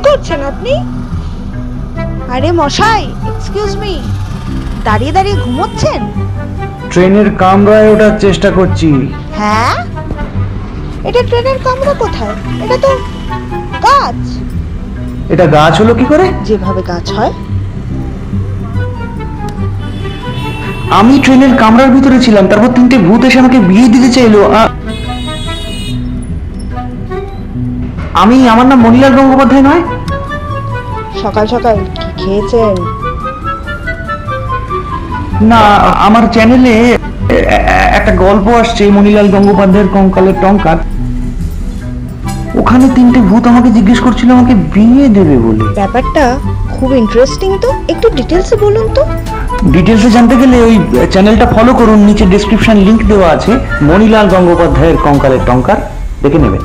করছেন আপনি? আরে মশাই, এক্সকিউজ মি, দাঁড়িয়ে দাঁড়িয়ে ঘুমোচ্ছেন? ট্রেনের কামরায় ওঠার চেষ্টা করছি। হ্যাঁ, এটা ট্রেনের কামরা কোথায়? এটা তো গাছ। এটা গাছ হলো কি করে? যেভাবে গাছ হয়। আমি ট্রেনের কামরার ভিতরে ছিলাম, তারপর তিনটে ভূত এসে আমাকে বিয়ে দিতে চাইলো। আমার নাম মনিলাল গঙ্গোপাধ্যায় নয়? সকাল সকাল কি খেয়েছেন? না, আমার চ্যানেলে একটা গল্প আসছে মনিলাল গঙ্গোপাধ্যায়ের কঙ্কালের টঙ্কার। ওখানে তিনটে ভূত আমাকে জিজ্ঞেস করছিল আমাকে বিয়ে দেবে বলে। ব্যাপারটা খুব ইন্টারেস্টিং তো, একটু ডিটেলসে বলুন তো। ডিটেলসে জানতে গেলে ওই চ্যানেলটা ফলো করুন, নিচে ডেসক্রিপশন লিংক দেওয়া আছে, মনিলাল গঙ্গোপাধ্যায়ের কঙ্কালের টঙ্কার, দেখে নেবেন।